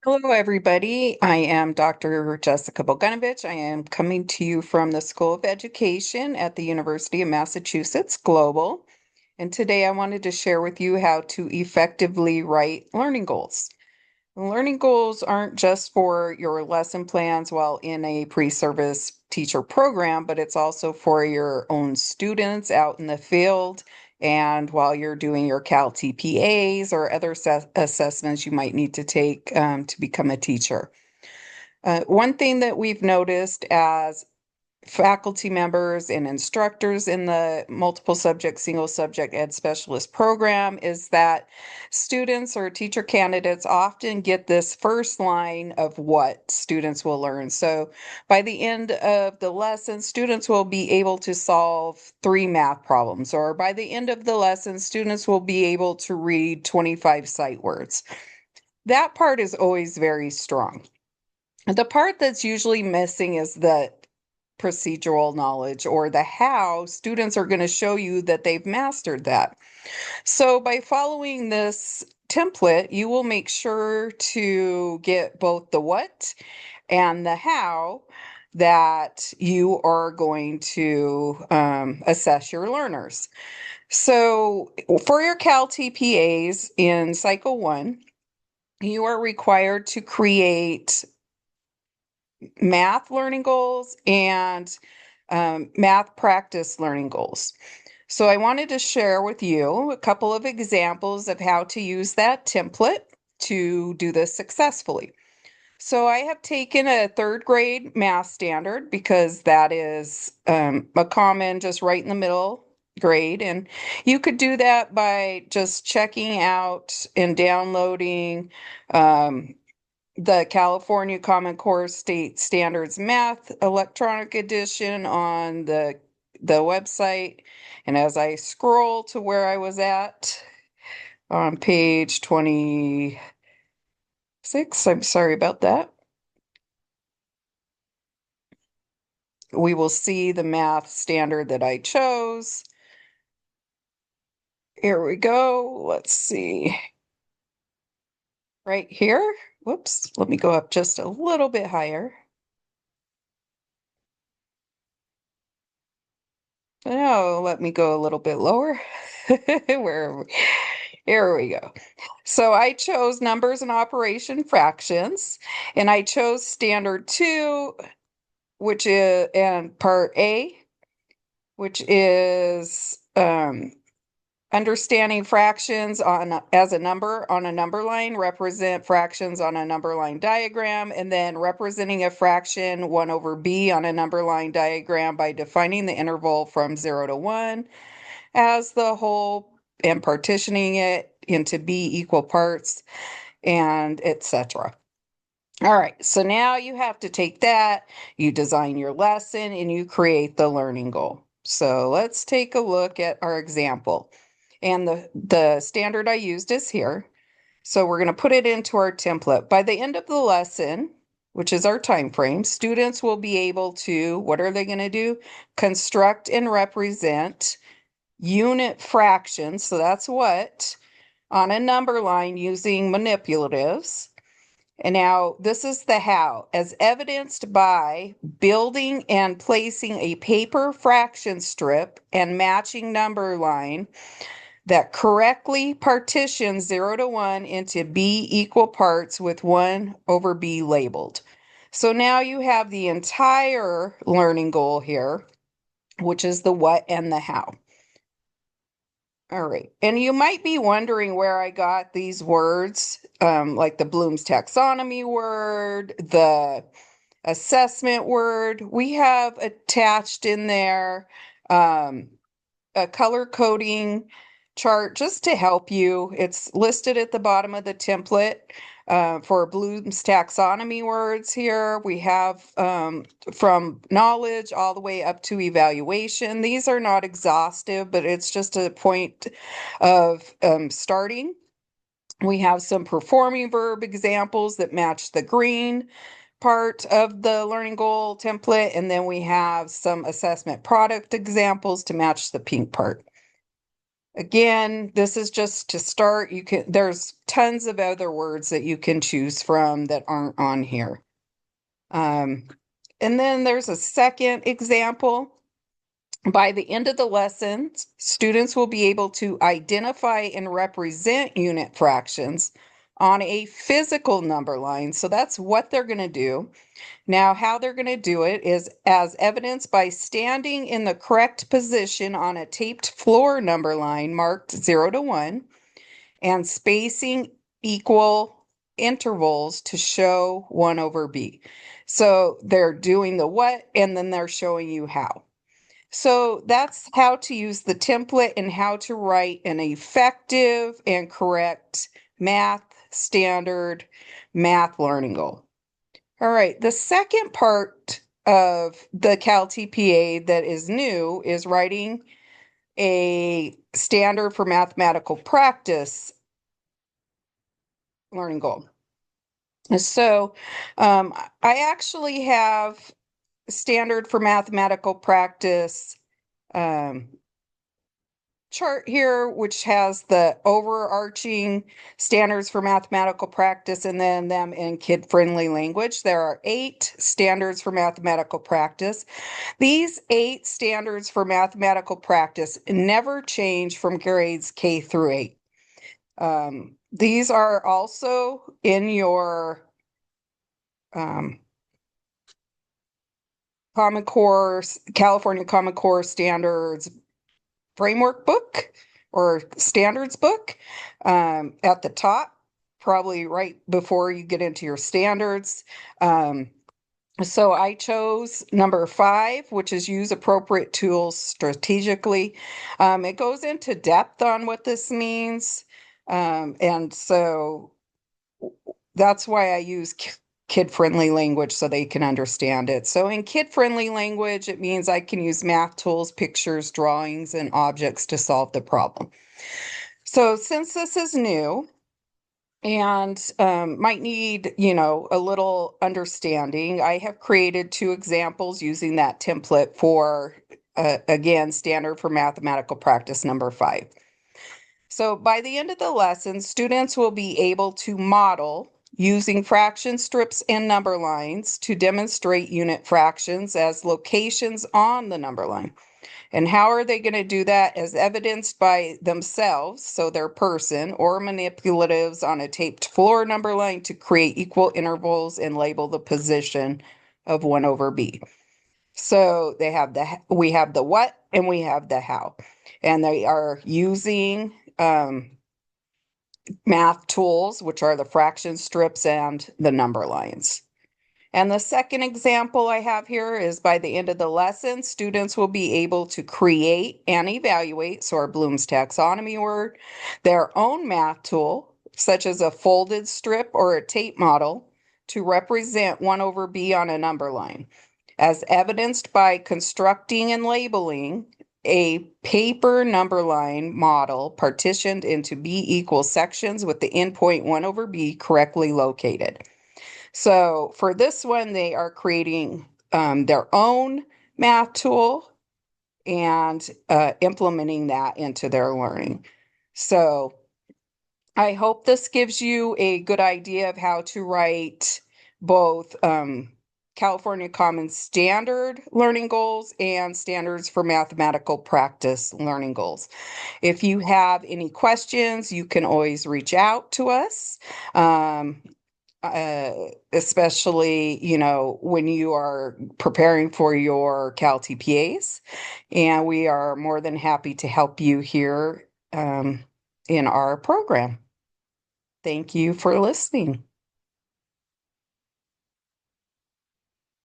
Hello, everybody. I am Dr. Jessica Boganovich. I am coming to you from the School of Education at the University of Massachusetts Global. And today I wanted to share with you how to effectively write learning goals. Learning goals aren't just for your lesson plans while in a pre-service teacher program, but it's also for your own students out in the field and while you're doing your CalTPAs or other assessments you might need to take to become a teacher. One thing that we've noticed as faculty members and instructors in the multiple subject, single subject ed specialist program is that students or teacher candidates often get this first line of what students will learn. So by the end of the lesson, students will be able to solve 3 math problems, or by the end of the lesson, students will be able to read 25 sight words. That part is always very strong. The part that's usually missing is the procedural knowledge or the how students are going to show you that they've mastered that. So by following this template, you will make sure to get both the what and the how that you are going to assess your learners. So for your Cal TPAs in cycle 1, you are required to create math learning goals and math practice learning goals. So I wanted to share with you a couple of examples of how to use that template to do this successfully. So I have taken a 3rd grade math standard because that is a common, just right in the middle grade. And you could do that by just checking out and downloading the California Common Core State Standards Math Electronic Edition on the website. And as I scroll to where I was at on page 26, I'm sorry about that. We will see the math standard that I chose. Here we go. Let's see. Right here. Whoops. Let me go up just a little bit higher. Oh, let me go a little bit lower. Where Here we go. So I chose numbers and operation fractions, and I chose standard 2, which is and part A, which is understanding fractions on as a number on a number line, represent fractions on a number line diagram, and then representing a fraction 1 over b on a number line diagram by defining the interval from 0 to 1 as the whole and partitioning it into b equal parts and etc. All right, so now you have to take that, you design your lesson, and you create the learning goal. So let's take a look at our example. And the standard I used is here. So we're going to put it into our template. By the end of the lesson, which is our time frame, students will be able to, what are they going to do? Construct and represent unit fractions. So that's what on a number line using manipulatives. And now this is the how, as evidenced by building and placing a paper fraction strip and matching number line that correctly partitions 0 to 1 into b equal parts with 1 over b labeled. So now you have the entire learning goal here, which is the what and the how. All right. And you might be wondering where I got these words, like the Bloom's taxonomy word, the assessment word. We have attached in there a color coding chart just to help you. It's listed at the bottom of the template for Bloom's taxonomy words here. We have from knowledge all the way up to evaluation. These are not exhaustive, but it's just a point of starting. We have some performing verb examples that match the green part of the learning goal template, and then we have some assessment product examples to match the pink part. Again, this is just to start. There's tons of other words that you can choose from that aren't on here. And then there's a second example. By the end of the lesson, students will be able to identify and represent unit fractions on a physical number line. So that's what they're going to do. Now, how they're going to do it is as evidenced by standing in the correct position on a taped floor number line marked 0 to 1 and spacing equal intervals to show 1 over b. So they're doing the what, and then they're showing you how. So that's how to use the template and how to write an effective and correct standard math learning goal. All right, the second part of the CalTPA that is new is writing a standard for mathematical practice learning goal. So I actually have standard for mathematical practice chart here, which has the overarching standards for mathematical practice and then them in kid-friendly language. There are 8 standards for mathematical practice. These 8 standards for mathematical practice never change from grades K through 8. These are also in your Common Core, California Common Core Standards framework book or standards book at the top, probably right before you get into your standards. So I chose number 5, which is use appropriate tools strategically. It goes into depth on what this means. And so that's why I use kid-friendly language so they can understand it. So in kid-friendly language, it means I can use math tools, pictures, drawings, and objects to solve the problem. So since this is new and might need, a little understanding, I have created 2 examples using that template for, again, standard for mathematical practice number 5. So by the end of the lesson, students will be able to model using fraction strips and number lines to demonstrate unit fractions as locations on the number line. And how are they going to do that? As evidenced by themselves, so their person, or manipulatives on a taped floor number line to create equal intervals and label the position of 1 over b. So we have the what and we have the how. And they are using math tools, which are the fraction strips and the number lines. And the second example I have here is by the end of the lesson, students will be able to create and evaluate, so our Bloom's taxonomy word, their own math tool, such as a folded strip or a tape model, to represent 1 over b on a number line, as evidenced by constructing and labeling a paper number line model partitioned into b equal sections with the endpoint 1 over b correctly located. So for this one, they are creating their own math tool and implementing that into their learning. So I hope this gives you a good idea of how to write both California Common Standard learning goals and standards for mathematical practice learning goals. If you have any questions, you can always reach out to us. Especially, when you are preparing for your CalTPAs. And we are more than happy to help you here in our program. Thank you for listening.